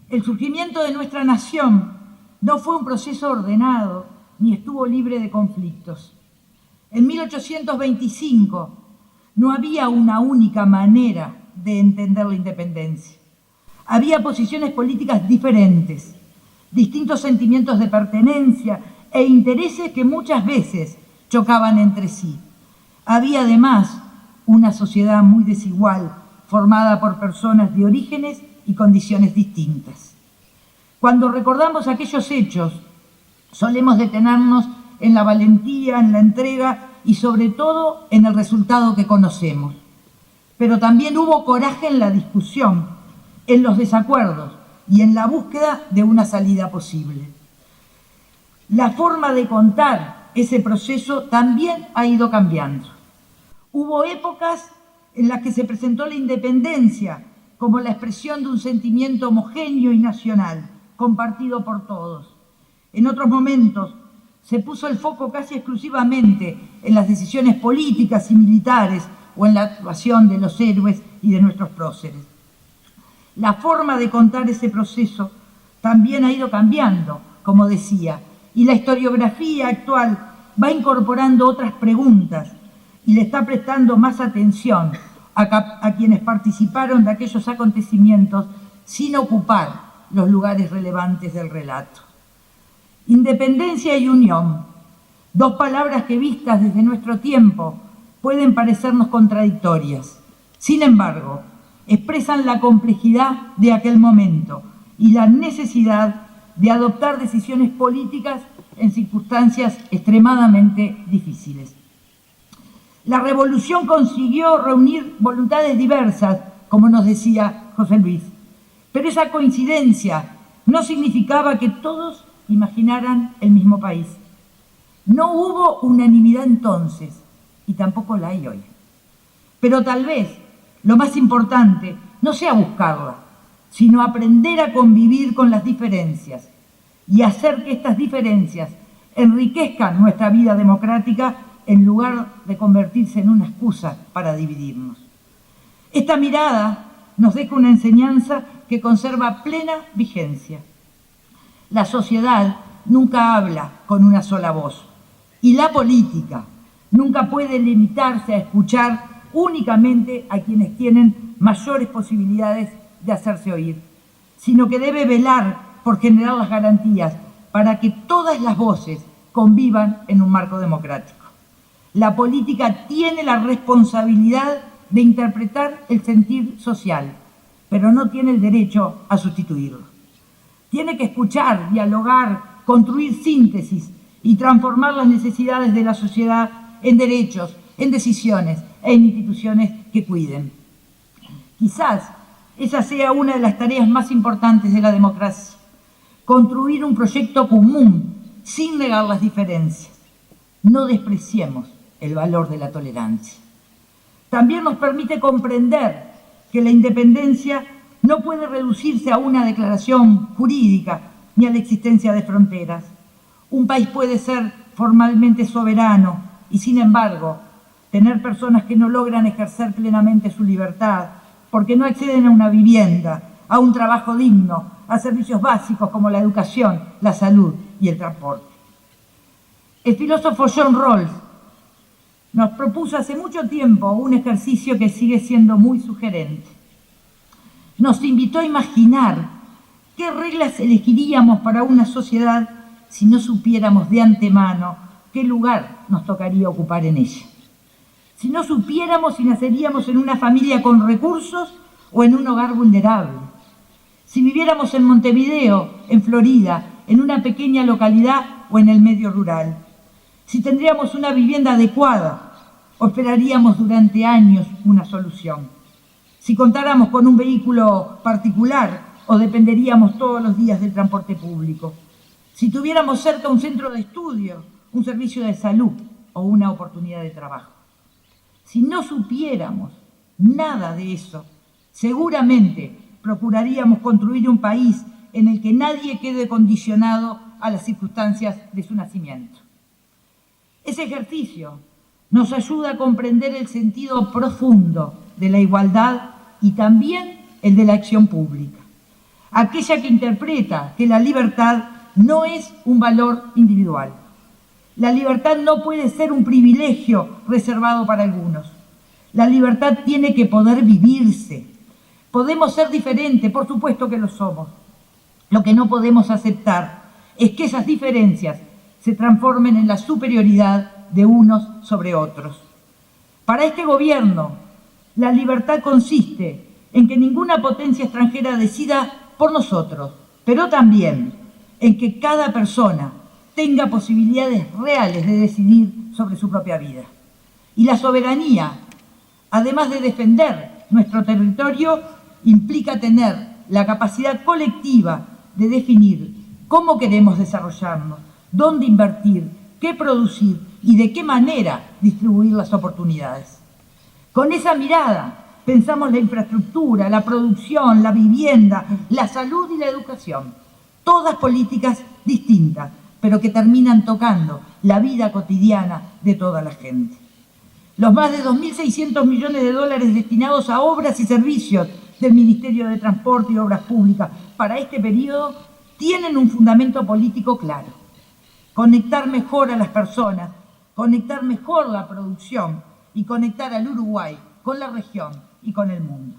El surgimiento de nuestra nación no fue un proceso ordenado ni estuvo libre de conflictos. En 1825 no había una única manera de entender la independencia. Había posiciones políticas diferentes, distintos sentimientos de pertenencia e intereses que muchas veces chocaban entre sí. Había además una sociedad muy desigual, formada por personas de orígenes y condiciones distintas. Cuando recordamos aquellos hechos, solemos detenernos en la valentía, en la entrega y sobre todo en el resultado que conocemos. Pero también hubo coraje en la discusión, en los desacuerdos y en la búsqueda de una salida posible. La forma de contar ese proceso también ha ido cambiando. Hubo épocas en las que se presentó la independencia como la expresión de un sentimiento homogéneo y nacional, compartido por todos. En otros momentos se puso el foco casi exclusivamente en las decisiones políticas y militares o en la actuación de los héroes y de nuestros próceres. La forma de contar ese proceso también ha ido cambiando, como decía, y la historiografía actual va incorporando otras preguntas y le está prestando más atención a quienes participaron de aquellos acontecimientos sin ocupar los lugares relevantes del relato. Independencia y unión, dos palabras que vistas desde nuestro tiempo pueden parecernos contradictorias. Sin embargo, expresan la complejidad de aquel momento y la necesidad de adoptar decisiones políticas en circunstancias extremadamente difíciles. La revolución consiguió reunir voluntades diversas, como nos decía José Luis, pero esa coincidencia no significaba que todos imaginaran el mismo país. No hubo unanimidad entonces, y tampoco la hay hoy. Pero tal vez lo más importante no sea buscarla, sino aprender a convivir con las diferencias y hacer que estas diferencias enriquezcan nuestra vida democrática en lugar de convertirse en una excusa para dividirnos. Esta mirada nos deja una enseñanza que conserva plena vigencia. La sociedad nunca habla con una sola voz y la política nunca puede limitarse a escuchar únicamente a quienes tienen mayores posibilidades de hacerse oír, sino que debe velar por generar las garantías para que todas las voces convivan en un marco democrático. La política tiene la responsabilidad de interpretar el sentir social, pero no tiene el derecho a sustituirlo. Tiene que escuchar, dialogar, construir síntesis y transformar las necesidades de la sociedad en derechos, en decisiones e en instituciones que cuiden. Quizás esa sea una de las tareas más importantes de la democracia, construir un proyecto común sin negar las diferencias. No despreciemos el valor de la tolerancia. También nos permite comprender que la independencia no puede reducirse a una declaración jurídica ni a la existencia de fronteras. Un país puede ser formalmente soberano y, sin embargo, tener personas que no logran ejercer plenamente su libertad porque no acceden a una vivienda, a un trabajo digno, a servicios básicos como la educación, la salud y el transporte. El filósofo John Rawls nos propuso hace mucho tiempo un ejercicio que sigue siendo muy sugerente. Nos invitó a imaginar qué reglas elegiríamos para una sociedad si no supiéramos de antemano qué lugar nos tocaría ocupar en ella. Si no supiéramos si naceríamos en una familia con recursos o en un hogar vulnerable. Si viviéramos en Montevideo, en Florida, en una pequeña localidad o en el medio rural. Si tendríamos una vivienda adecuada o esperaríamos durante años una solución. Si contáramos con un vehículo particular o dependeríamos todos los días del transporte público. Si tuviéramos cerca un centro de estudio, un servicio de salud o una oportunidad de trabajo. Si no supiéramos nada de eso, seguramente procuraríamos construir un país en el que nadie quede condicionado a las circunstancias de su nacimiento. Ese ejercicio nos ayuda a comprender el sentido profundo de la igualdad y también el de la acción pública. aquella que interpreta que la libertad no es un valor individual. La libertad no puede ser un privilegio reservado para algunos. La libertad tiene que poder vivirse. Podemos ser diferentes, por supuesto que lo somos. Lo que no podemos aceptar es que esas diferencias se transformen en la superioridad de unos sobre otros. Para este gobierno, la libertad consiste en que ninguna potencia extranjera decida por nosotros, pero también en que cada persona tenga posibilidades reales de decidir sobre su propia vida. Y la soberanía, además de defender nuestro territorio, implica tener la capacidad colectiva de definir cómo queremos desarrollarnos, dónde invertir, qué producir y de qué manera distribuir las oportunidades. Con esa mirada pensamos la infraestructura, la producción, la vivienda, la salud y la educación. Todas políticas distintas, pero que terminan tocando la vida cotidiana de toda la gente. Los más de 2.600 millones de dólares destinados a obras y servicios del Ministerio de Transporte y Obras Públicas para este periodo tienen un fundamento político claro: conectar mejor a las personas, conectar mejor la producción y conectar al Uruguay con la región y con el mundo.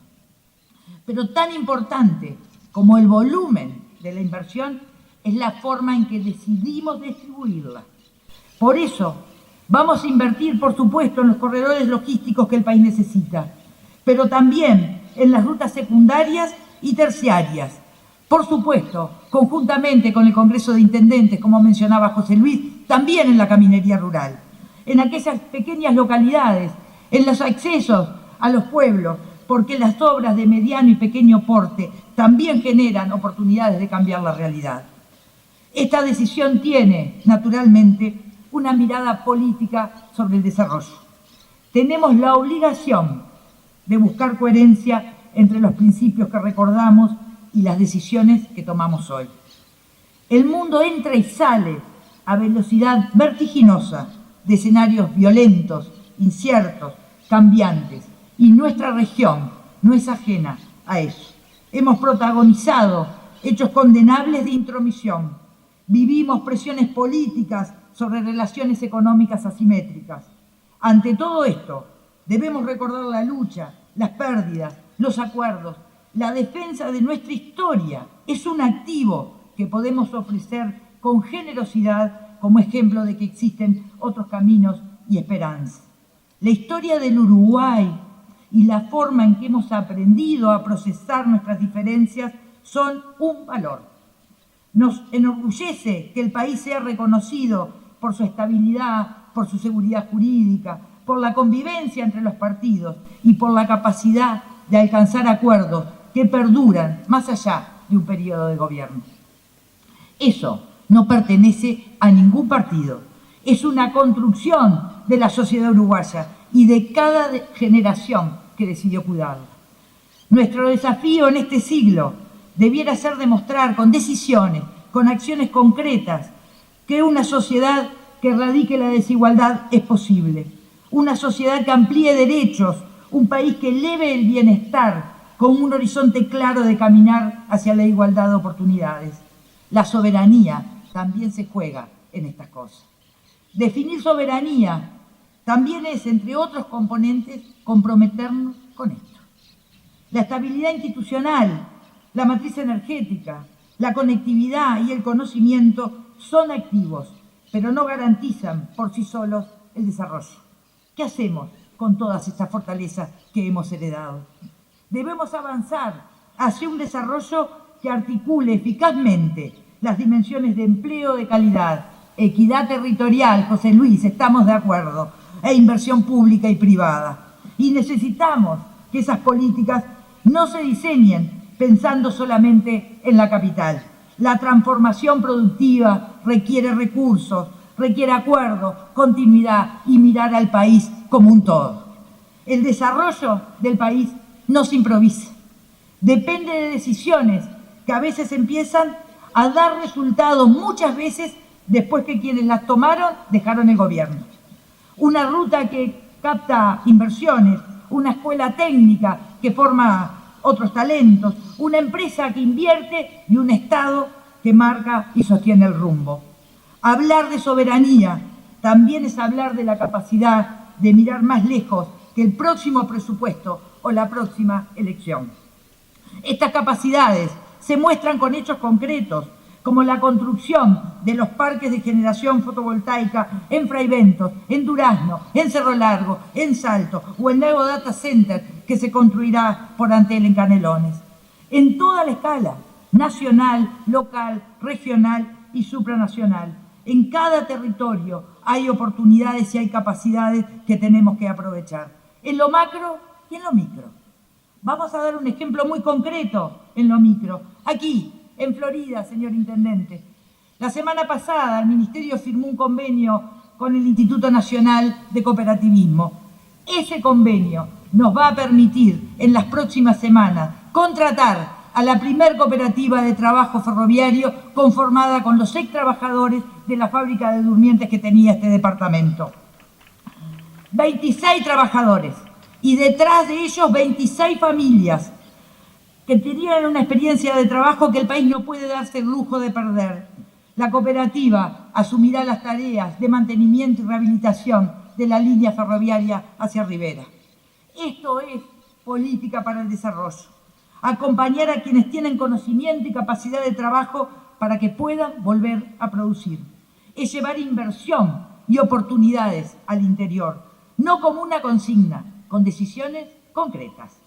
Pero tan importante como el volumen de la inversión es la forma en que decidimos distribuirla. Por eso vamos a invertir, por supuesto, en los corredores logísticos que el país necesita, pero también en las rutas secundarias y terciarias. Por supuesto, conjuntamente con el Congreso de Intendentes, como mencionaba José Luis, también en la caminería rural, en aquellas pequeñas localidades, en los accesos a los pueblos, porque las obras de mediano y pequeño porte también generan oportunidades de cambiar la realidad. Esta decisión tiene, naturalmente, una mirada política sobre el desarrollo. Tenemos la obligación de buscar coherencia entre los principios que recordamos y las decisiones que tomamos hoy. El mundo entra y sale a velocidad vertiginosa de escenarios violentos, inciertos, cambiantes, y nuestra región no es ajena a eso. Hemos protagonizado hechos condenables de intromisión. Vivimos presiones políticas sobre relaciones económicas asimétricas. Ante todo esto, debemos recordar la lucha, las pérdidas, los acuerdos, la defensa de nuestra historia. Es un activo que podemos ofrecer con generosidad como ejemplo de que existen otros caminos y esperanza. La historia del Uruguay y la forma en que hemos aprendido a procesar nuestras diferencias son un valor. Nos enorgullece que el país sea reconocido por su estabilidad, por su seguridad jurídica, por la convivencia entre los partidos y por la capacidad de alcanzar acuerdos que perduran más allá de un periodo de gobierno. Eso no pertenece a ningún partido. Es una construcción de la sociedad uruguaya y de cada generación que decidió cuidarla. Nuestro desafío en este siglo debiera ser demostrar con decisiones, con acciones concretas, que una sociedad que erradique la desigualdad es posible. Una sociedad que amplíe derechos, un país que eleve el bienestar con un horizonte claro de caminar hacia la igualdad de oportunidades. La soberanía también se juega en estas cosas. Definir soberanía también es, entre otros componentes, comprometernos con esto. La estabilidad institucional, la matriz energética, la conectividad y el conocimiento son activos, pero no garantizan por sí solos el desarrollo. ¿Qué hacemos con todas estas fortalezas que hemos heredado? Debemos avanzar hacia un desarrollo que articule eficazmente las dimensiones de empleo de calidad, equidad territorial, José Luis, estamos de acuerdo, e inversión pública y privada. Y necesitamos que esas políticas no se diseñen pensando solamente en la capital. La transformación productiva requiere recursos, requiere acuerdos, continuidad y mirar al país como un todo. El desarrollo del país no se improvisa. Depende de decisiones que a veces empiezan a dar resultados, muchas veces después que quienes las tomaron dejaron el gobierno. Una ruta que capta inversiones, una escuela técnica que forma otros talentos, una empresa que invierte y un Estado que marca y sostiene el rumbo. Hablar de soberanía también es hablar de la capacidad de mirar más lejos que el próximo presupuesto o la próxima elección. Estas capacidades se muestran con hechos concretos, como la construcción de los parques de generación fotovoltaica en Fraiventos, en Durazno, en Cerro Largo, en Salto, o el nuevo data center que se construirá por Antel en Canelones. En toda la escala, nacional, local, regional y supranacional. En cada territorio hay oportunidades y hay capacidades que tenemos que aprovechar, en lo macro y en lo micro. Vamos a dar un ejemplo muy concreto en lo micro. Aquí, en Florida, señor Intendente. La semana pasada el Ministerio firmó un convenio con el Instituto Nacional de Cooperativismo. Ese convenio nos va a permitir en las próximas semanas contratar a la primer cooperativa de trabajo ferroviario conformada con los ex trabajadores de la fábrica de durmientes que tenía este departamento. 26 trabajadores y detrás de ellos 26 familias que tenían una experiencia de trabajo que el país no puede darse el lujo de perder. La cooperativa asumirá las tareas de mantenimiento y rehabilitación de la línea ferroviaria hacia Rivera. Esto es política para el desarrollo. Acompañar a quienes tienen conocimiento y capacidad de trabajo para que puedan volver a producir. Es llevar inversión y oportunidades al interior, no como una consigna, con decisiones concretas.